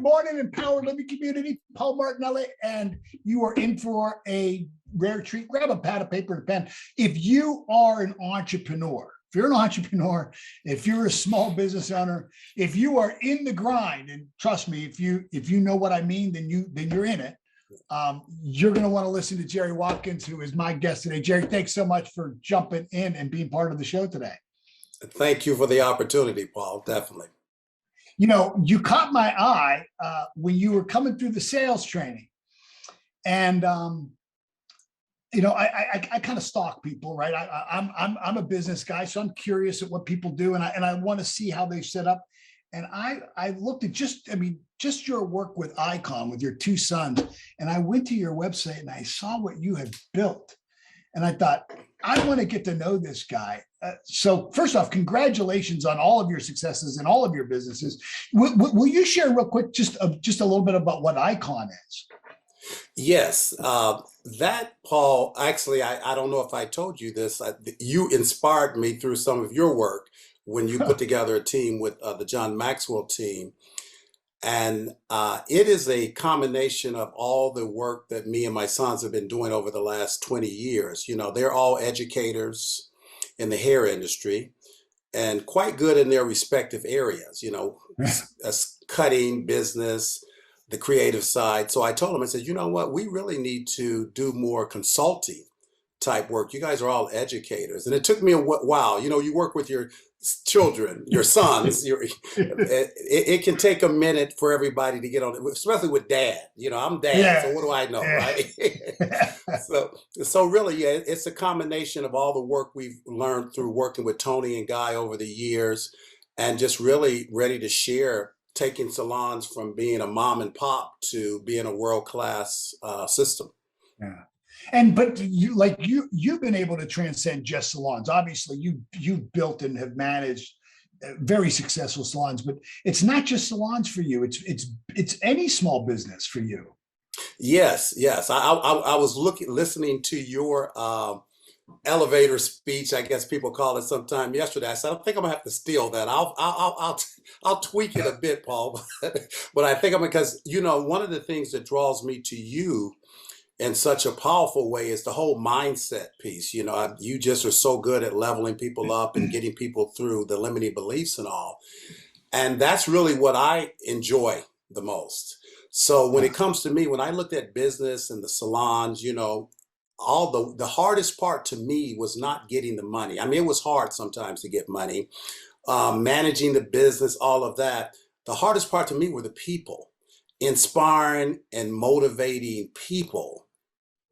born in empowered living community, Paul Martinelli, and you are in for a rare treat. Grab a pad of paper and a pen. If you are an entrepreneur, if you're a small business owner, if you are in the grind, and trust me, if you know what I mean, then you're in it. You're going to want to listen to Gerry Watkins, who is my guest today. Gerry, thanks so much for jumping in and being part of the show today. Thank you for the opportunity, Paul. Definitely. You know, you caught my eye when you were coming through the sales training, and you know, I kind of stalk people, right? I'm a business guy, so I'm curious at what people do, and I want to see how they set up. And I looked at just your work with Icon with your two sons, and I went to your website and I saw what you had built, and I thought, I want to get to know this guy. So first off, congratulations on all of your successes and all of your businesses. Will you share real quick just a little bit about what Icon is? Yes, that, Paul, actually, I don't know if I told you this. You inspired me through some of your work when you put together a team with the John Maxwell team. And it is a combination of all the work that me and my sons have been doing over the last 20 years. You know, they're all educators in the hair industry and quite good in their respective areas, you know, cutting, business, the creative side. So I told them, I said, you know what, we really need to do more consulting type work. You guys are all educators. And it took me a while. You know, you work with your children, your sons, it can take a minute for everybody to get on it, especially with dad. You know, I'm dad, so what do I know, right? So really, yeah, it's a combination of all the work we've learned through working with Tony and Guy over the years, and just really ready to share, taking salons from being a mom and pop to being a world-class system. Yeah. But you've been able to transcend just salons. Obviously, you've built and have managed very successful salons, but it's not just salons for you. It's any small business for you. Yes. I was listening to your elevator speech, I guess people call it sometime yesterday. I said, I think I'm gonna have to steal that. I'll tweak it a bit, Paul, but I think because, you know, one of the things that draws me to you in such a powerful way is the whole mindset piece. You know, you just are so good at leveling people up and getting people through the limiting beliefs and all. And that's really what I enjoy the most. So when it comes to me, when I looked at business and the salons, you know, all the hardest part to me was not getting the money. I mean, it was hard sometimes to get money, managing the business, all of that. The hardest part to me were the people. Inspiring and motivating people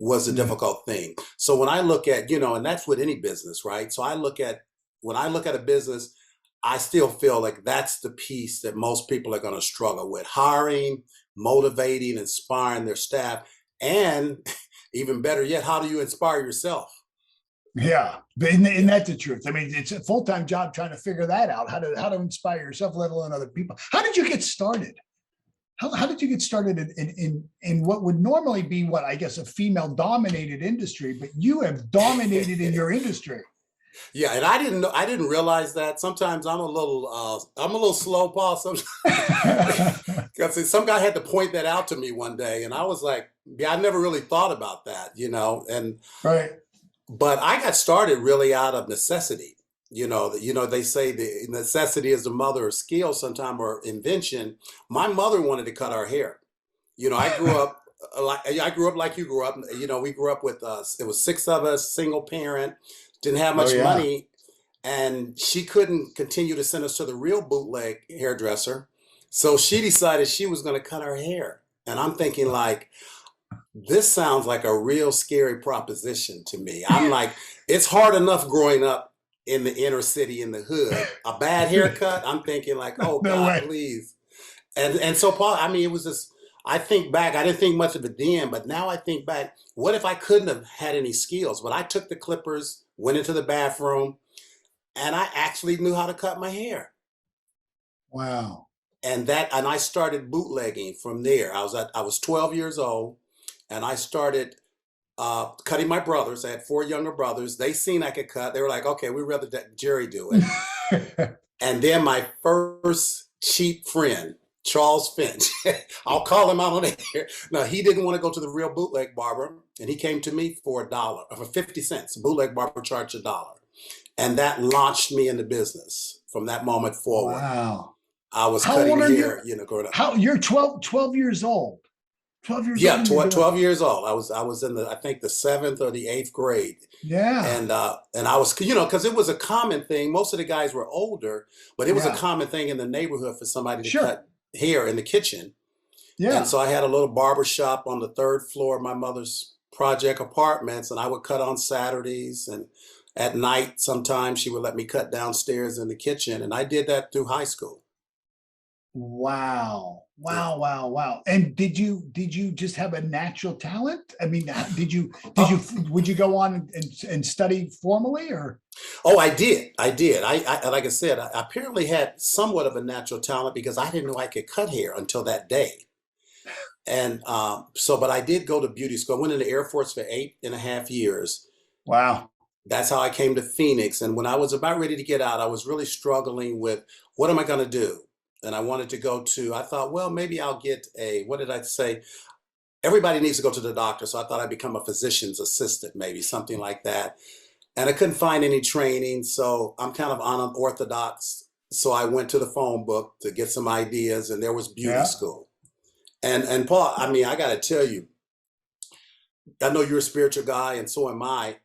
was a difficult thing. So when I look at, you know, and that's with any business, right? So when I look at a business, I still feel like that's the piece that most people are going to struggle with: hiring, motivating, inspiring their staff, and even better yet, how do you inspire yourself? Yeah, and that's the truth. I mean, it's a full-time job trying to figure that out, how to inspire yourself, let alone other people. How did you get started? How did you get started in what would normally be, what I guess, a female-dominated industry, but you have dominated in your industry? Yeah, and I didn't realize that. Sometimes I'm a little slow, Paul. Because some guy had to point that out to me one day, and I was like, yeah, I never really thought about that, you know. And right. But I got started really out of necessity. You know, they say the necessity is the mother of skill sometime, or invention. My mother wanted to cut our hair. You know, I grew up like you grew up. You know, we grew up with it was 6 of us, single parent, didn't have much money, and she couldn't continue to send us to the real bootleg hairdresser. So she decided she was going to cut our hair. And I'm thinking, like, this sounds like a real scary proposition to me. I'm like, it's hard enough growing up in the inner city, in the hood. A bad haircut, I'm thinking like, oh God, please. And so, Paul, I mean, it was just, I think back, I didn't think much of it then, but now I think back, what if I couldn't have had any skills? But I took the clippers, went into the bathroom, and I actually knew how to cut my hair. Wow. And I started bootlegging from there. I was 12 years old, and I started cutting my brothers. I had 4 younger brothers. They seen I could cut. They were like, okay, we'd rather Gerry do it. And then my first cheap friend Charles Finch. I'll call him out on air. No, he didn't want to go to the real bootleg barber, and he came to me for $1 or for 50 cents. Bootleg barber charged $1, and that launched me into business. From that moment forward, Wow. I was How cutting old are you? hair, growing up. How you're 12 years old. 12 years old Yeah, and you're doing 12 years old. I was in I think the seventh or the eighth grade. yeah. And I was, because it was a common thing. Most of the guys were older, but it was a Yeah. common thing in the neighborhood for somebody to Sure. cut hair in the kitchen. And Yeah. so I had a little barber shop on the third floor of my mother's project apartments, and I would cut on Saturdays, and at night sometimes she would let me cut downstairs in the kitchen, and I did that through high school. Wow. Yeah. Wow. Wow. Wow. And did you just have a natural talent? I mean, Oh, would you go on and study formally or? oh, I did. I did. Like I said, I apparently had somewhat of a natural talent because I didn't know I could cut hair until that day. And but I did go to beauty school. I went in the Air Force for 8.5 years. Wow. That's how I came to Phoenix. And when I was about ready to get out, I was really struggling with what am I going to do? And I wanted to I thought, well, maybe I'll get what did I say? Everybody needs to go to the doctor. So I thought I'd become a physician's assistant, maybe something like that. And I couldn't find any training. So I'm kind of unorthodox. So I went to the phone book to get some ideas, and there was beauty Yeah. school. And Paul, I mean, I got to tell you, I know you're a spiritual guy, and so am I.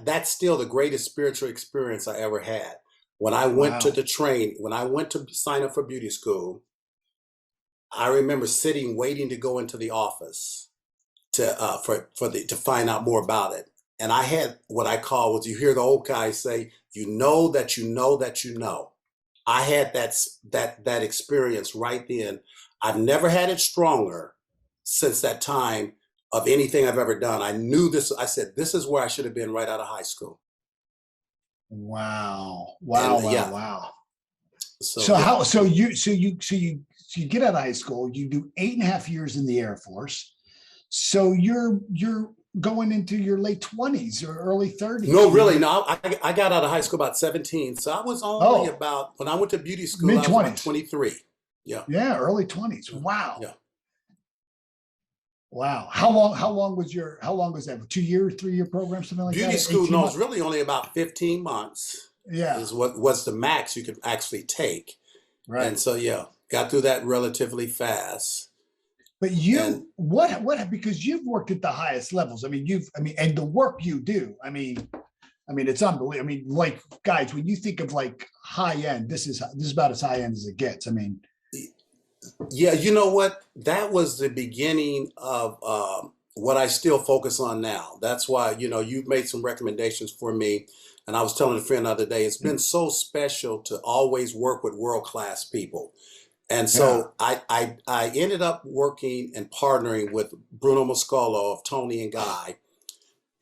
That's still the greatest spiritual experience I ever had. Wow. When I went to sign up for beauty school, I remember sitting, waiting to go into the office to find out more about it. And I had what I call, what you hear the old guys say, you know that you know that you know. I had that experience right then. I've never had it stronger since that time of anything I've ever done. I knew this. I said, this is where I should have been right out of high school. Wow. And Wow. Wow. yeah, Wow. so So yeah, you get out of high school, you do 8.5 years in the Air Force. So you're going into your late 20s or early 30s. no, really, no. I got out of high school about 17, so I was only Oh, about when I went to beauty school, mid I was about 20s. 23. Yeah, Yeah, early 20s. yeah, Wow. yeah. Wow. How long was that? 2 year, 3 year program, something like Beauty that? school, 18 no, it's months? really only about 15 months Yeah, is what was the max you could actually take. And right. so yeah, got through that relatively fast. But And because you've worked at the highest levels. And the work you do, it's unbelievable. Like guys, when you think of like high end, this is about as high end as it gets. yeah, you know what? That was the beginning of what I still focus on now. That's why, you've made some recommendations for me. And I was telling a friend the other day, it's been so special to always work with world-class people. And Yeah. so I ended up working and partnering with Bruno Moscolo of Tony and Guy.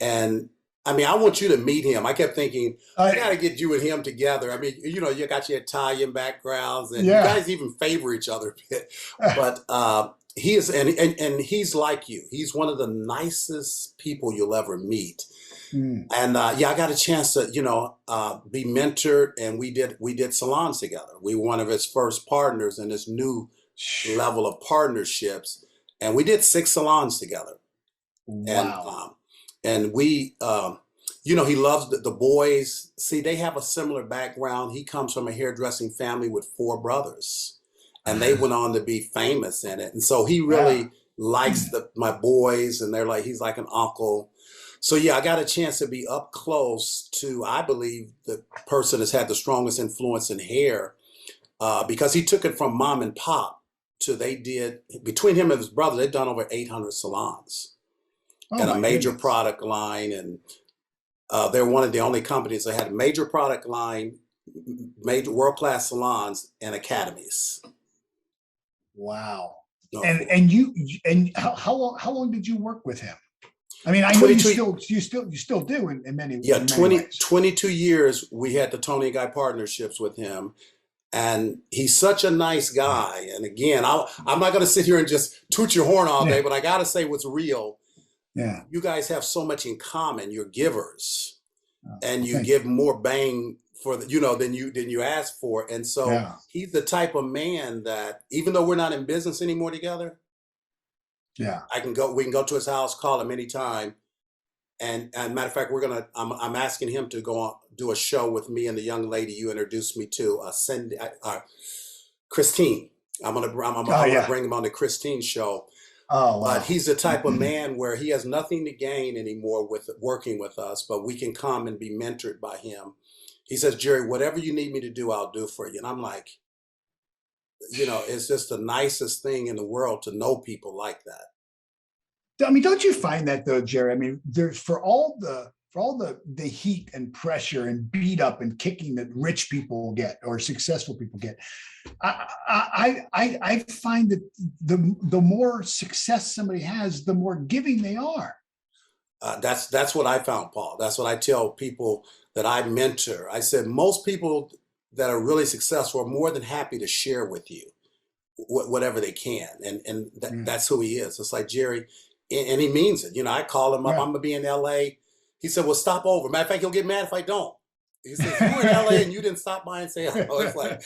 And I mean, I want you to meet him. I kept thinking, I got I to get you and him together. I mean, you got your Italian backgrounds, and you yeah. guys even favor each other a bit. But he is, and he's like you. He's one of the nicest people you'll ever meet. Mm. And yeah, I got a chance to, be mentored, and we did salons together. We were one of his first partners in this new level of partnerships, and we did 6 salons together. And Wow. we he loves the boys. See, they have a similar background. He comes from a hairdressing family with 4 brothers, and they went on to be famous in it. And so he Yeah. really likes my boys, and he's like an uncle. So yeah, I got a chance to be up close to, I believe, the person that's had the strongest influence in hair, because he took it from mom and pop to they did, between him and his brother, they've done over 800 salons Oh and a my major goodness. product line. And they're one of the only companies that had a major product line, major world-class salons, and academies. Wow. No, And for and you and how long did you work with him? I know 22, you still do in yeah, many 20, ways. 22 years we had the Tony and Guy partnerships with him. And he's such a nice guy. And again, I'm not going to sit here and just toot your horn all day, Yeah. but I got to say what's real. Yeah. You guys have so much in common. You're givers, Oh, and well, you thank you. give more bang for the, than you ask for. And so Yeah. he's the type of man that even though we're not in business anymore together, Yeah. we can go to his house, call him anytime. And matter of fact, I'm asking him to go on, do a show with me and the young lady you introduced me to, Christine. I'm Oh, gonna yeah. bring him on the Christine show. Oh, But wow. he's the type of man where he has nothing to gain anymore with working with us, but we can come and be mentored by him. He says, Jerry, whatever you need me to do, I'll do for you. And I'm like, it's just the nicest thing in the world to know people like that. I mean, don't you find that though, Jerry? I mean, there's for all the heat and pressure and beat up and kicking that rich people get or successful people get. I find that the more success somebody has, the more giving they are. That's what I found, Paul. That's what I tell people that I mentor. I said most people that are really successful are more than happy to share with you whatever they can, and Yeah. that's who he is. It's like Jerry, and he means it. I call him up. Yeah. I'm gonna be in L.A. He said, "Well, stop over." Matter of fact, he'll get mad if I don't. He says, "You were in L.A. and you didn't stop by and say hello." It's like,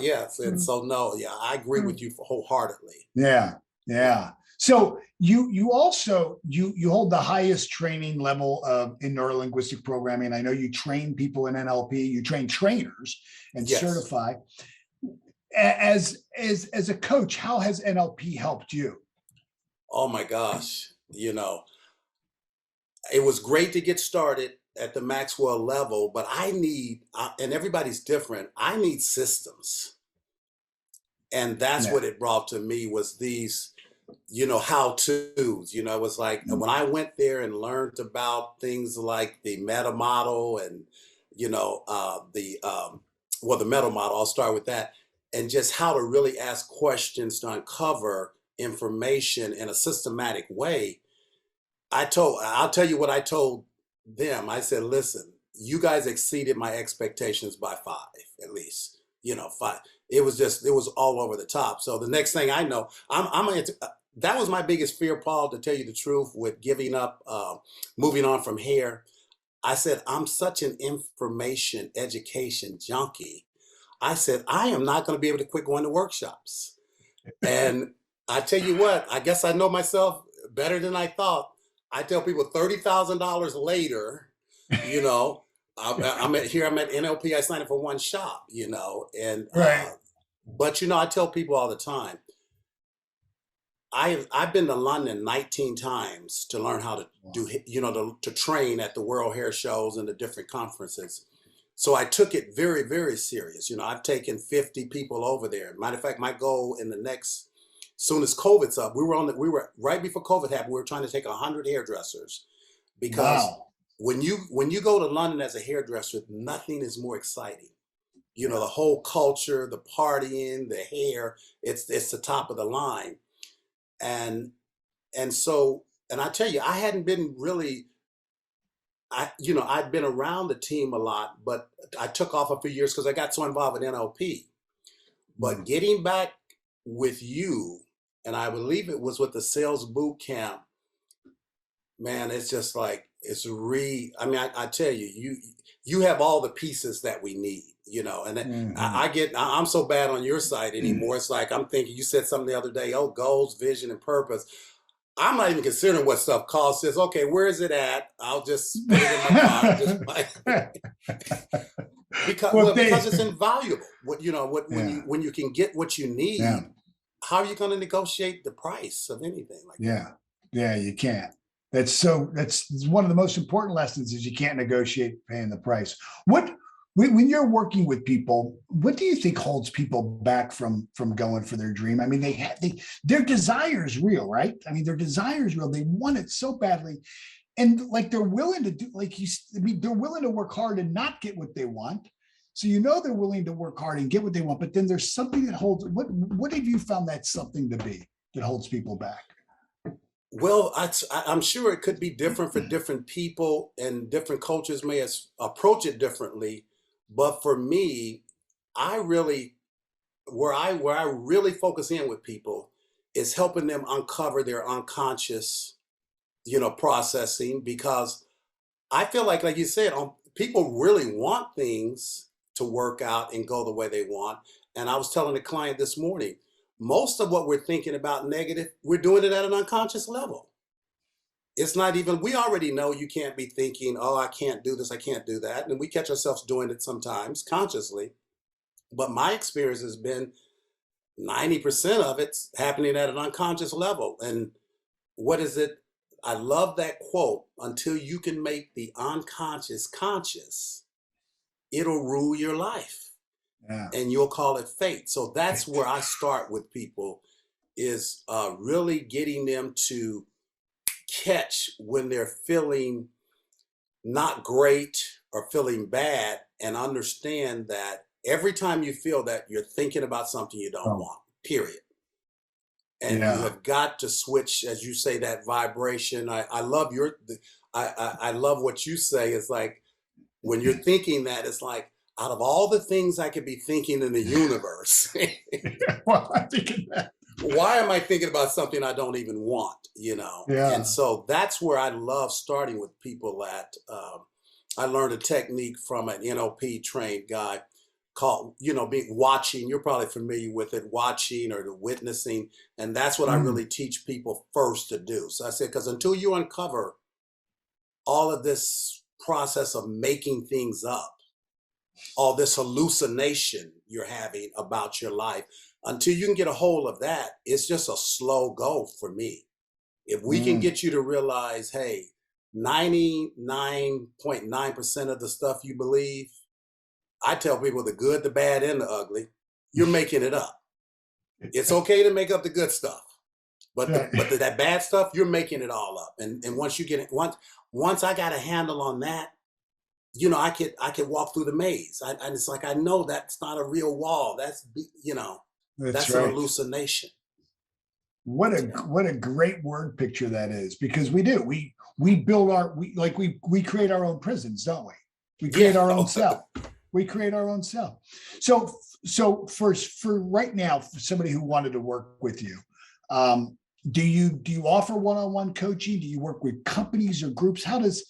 yes. And so, no, yeah, I agree with you wholeheartedly. Yeah, yeah. So you also you hold the highest training level in neurolinguistic programming. I know you train people in NLP. You train trainers and Yes. certify. As a coach, how has NLP helped you? Oh my gosh. It was great to get started at the Maxwell level, but and everybody's different. I need systems. And that's Yeah. what it brought to me was these, how to's. It was like when I went there and learned about things like the meta model and, the meta model, I'll start with that, and just how to really ask questions to uncover information in a systematic way. I'll tell you what I told them. I said, listen, you guys exceeded my expectations by five, at least, five. It was all over the top. So the next thing I know, that was my biggest fear, Paul, to tell you the truth, with giving up, moving on from hair. I said, I'm such an information education junkie. I said, I am not going to be able to quit going to workshops. And I tell you what, I guess I know myself better than I thought. I tell people $30,000 later, you know, I'm at NLP. I signed up for one shop, and Right. but I tell people all the time. I've been to London 19 times to learn how to Wow. do, to train at the World Hair Shows and the different conferences. So I took it very, very serious. I've taken 50 people over there. Matter of fact, my goal in the next, soon as COVID's up, we were right before COVID happened. We were trying to take 100 hairdressers because Wow. when you go to London as a hairdresser, nothing is more exciting. The whole culture, the partying, the hair, it's the top of the line. And so, and I tell you, I hadn't been really, I'd been around the team a lot, but I took off a few years because I got so involved in NLP. But Mm. getting back with you, and I believe it was with the sales boot camp, man, it's just like I mean, I tell you, you have all the pieces that we need, and Mhm. I'm so bad on your side anymore. It's like I'm thinking, you said something the other day, oh, goals, vision, and purpose. I'm not even considering what stuff costs. Says, okay, where is it at? I'll just put it in my car. Well, Because it's invaluable. yeah, When you can get what you yeah, need, how are you going to negotiate the price of anything like that? yeah, yeah. You can't. That's one of the most important lessons is you can't negotiate paying the price. When you're working with people, what do you think holds people back from going for their dream? I mean, their desire is real, right? I mean, their desire is real. They want it so badly, and like they're willing to do, I mean, they're willing to work hard and not get what they want. So they're willing to work hard and get what they want, but then there's something that holds. What have you found that something to be that holds people back? Well, I'm sure it could be different for different people, and different cultures may approach it differently. But for me, I really, where I really focus in with people is helping them uncover their unconscious, processing, because I feel like you said, people really want things to work out and go the way they want. And I was telling the client this morning, most of what we're thinking about negative, we're doing it at an unconscious level. It's not even, we already know you can't be thinking, oh, I can't do this, I can't do that. And we catch ourselves doing it sometimes consciously. But my experience has been 90% of it's happening at an unconscious level. And what is it? I love that quote, until you can make the unconscious conscious, it'll rule your life Yeah. and you'll call it fate. So that's where I start with people, is really getting them to catch when they're feeling not great or feeling bad, and understand that every time you feel that, you're thinking about something you don't Oh, want, period. And you yeah. have got to switch, as you say, that vibration. I love I love what you say. It's like, when you're thinking that, it's like, out of all the things I could be thinking in the universe, Well, I think of that. why am I thinking about something I don't even want, you know? And Yeah. so that's where I love starting with people at. I learned a technique from an NLP trained guy called, being watching. You're probably familiar with it, watching or the witnessing. And that's what I Mm, really teach people first to do. So I said, because until you uncover all of this process of making things up, all this hallucination you're having about your life, until you can get a hold of that, it's just a slow go for me. If we can mm. get you to realize, hey, 99.9% of the stuff you believe, I tell people, the good, the bad, and the ugly, you're making it up. It's okay to make up the good stuff, but Yeah. that bad stuff, you're making it all up. And once you get it, once I got a handle on that, I could walk through the maze. And it's like, I know that's not a real wall. That's That's an right. hallucination. Yeah. What a great word picture that is, because we do. We build our we create our own prisons, don't we? We Yeah. create our own cell. We create our own cell. So for right now, for somebody who wanted to work with you, um, do you offer one-on-one coaching? Do you work with companies or groups? How does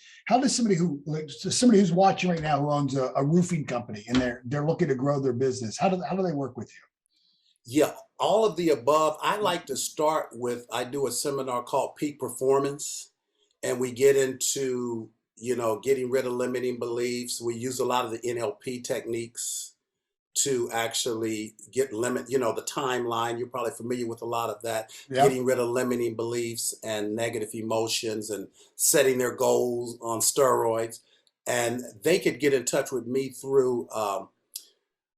somebody who's watching right now, who owns a roofing company, and they're looking to grow their business, how do they work with Yeah. All of the above. I like to start with, I do a seminar called Peak Performance, and we get into, getting rid of limiting beliefs. We use a lot of the NLP techniques to actually the timeline. You're probably familiar with a lot of that, you? getting Yep. rid of limiting beliefs and negative emotions, and setting their goals on steroids. And they could get in touch with me through,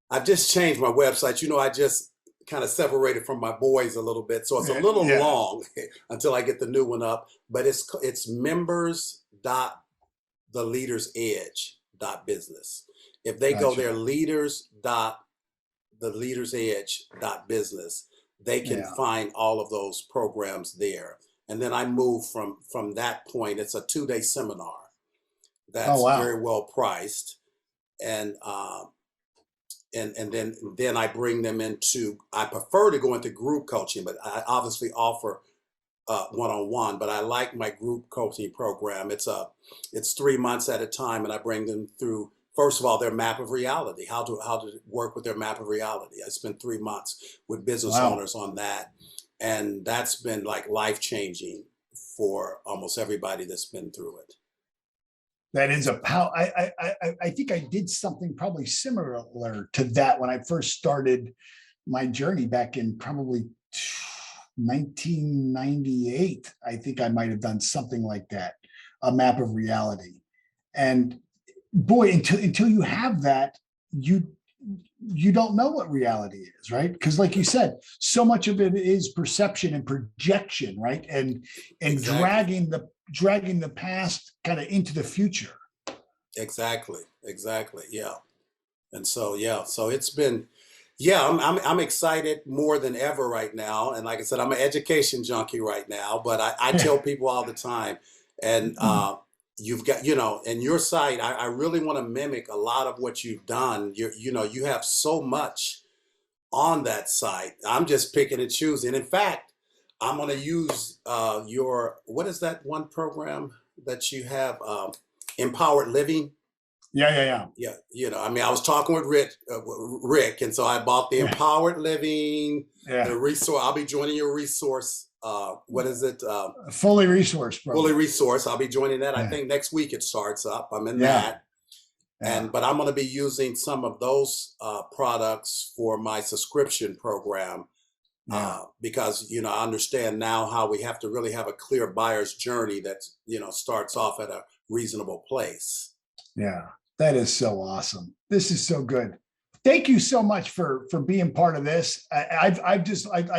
I've just changed my website. I just kind of separated from my boys a little bit. So it's a Yeah. little Yeah. long until I get the new one up, but it's members dot the leaders edge dot business. If they go Gotcha. there, leaders dot the leaders edge dot business, they can Yeah. find all of those programs there. And then I move from that point. It's a 2-day seminar Oh, that's wow. very well priced. And and then I bring them into, I prefer to go into group coaching, but I obviously offer one-on-one, but I like my group coaching program. It's 3 months at a time, and I bring them through, first of all, their map of reality, how to work with their map of reality. I spent 3 months with business Wow. owners on that, and that's been like life-changing for almost everybody that's been through it. That is a pow. I think I did something probably similar to that when I first started my journey back in probably 1998. I think I might have done something like that, a map of reality. And boy, until you have that, you you don't know what reality is, right? Because like you said, so much of it is perception and projection, right? And Exactly. dragging the past kind of into the future. Exactly. Yeah. And so, yeah, so it's been, yeah, I'm excited more than ever right now. And like I said, I'm an education junkie right now, but I tell people all the time, and you've got, and your site, I really want to mimic a lot of what you've done. You have so much on that site. I'm just picking and choosing. In fact, I'm going to use what is that one program that you have, Empowered Living? Yeah. I mean, I was talking with Rick, and so I bought the Yeah. Empowered Living, Yeah. the resource. I'll be joining your resource. What is it? Fully resourced Fully program. resource. I'll be joining that. I Yeah. think next week it starts up. I'm in Yeah. that. Yeah. But I'm going to be using some of those products for my subscription program Yeah. because I understand now how we have to really have a clear buyer's journey that starts off at a reasonable place. Yeah. That is so awesome. This is so good. Thank you so much for being part of this. I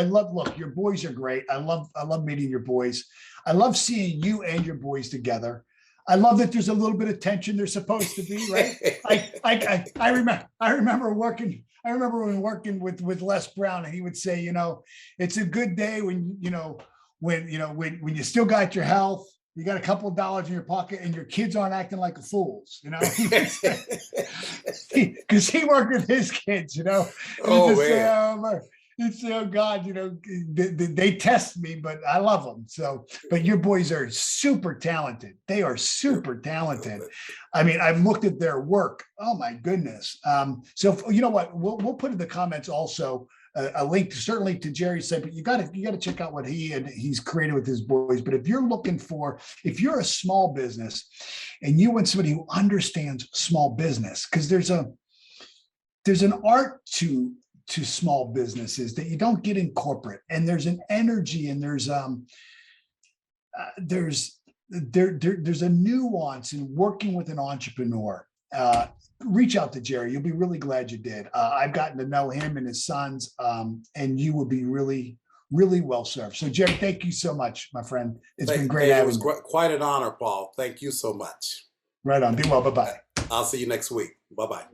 love, look, your boys are great. I love meeting your boys. I love seeing you and your boys together. I love that there's a little bit of tension there's supposed to be, right? I remember working with Les Brown, and he would say, it's a good day when when you still got your health, you got a couple of dollars in your pocket, and your kids aren't acting like fools, because he worked with his kids, Oh man. He'd say, oh God, they test me, but I love them. So, but your boys are super talented. They are super talented. I mean, I've looked at their work. Oh my goodness. So you know what? We'll put in the comments also a link certainly to Gerry's site, but you got to check out what he's created with his boys. But if you're a small business and you want somebody who understands small business, because there's an art to small businesses that you don't get in corporate, and there's an energy, and there's a nuance in working with an entrepreneur. Reach out to Gerry. You'll be really glad you did. I've gotten to know him and his sons, and you will be really, really well served. So Gerry, thank you so much, my friend. It's been great having you. It was quite an honor, Paul. Thank you so much. Right on. Be well. Bye-bye. I'll see you next week. Bye-bye.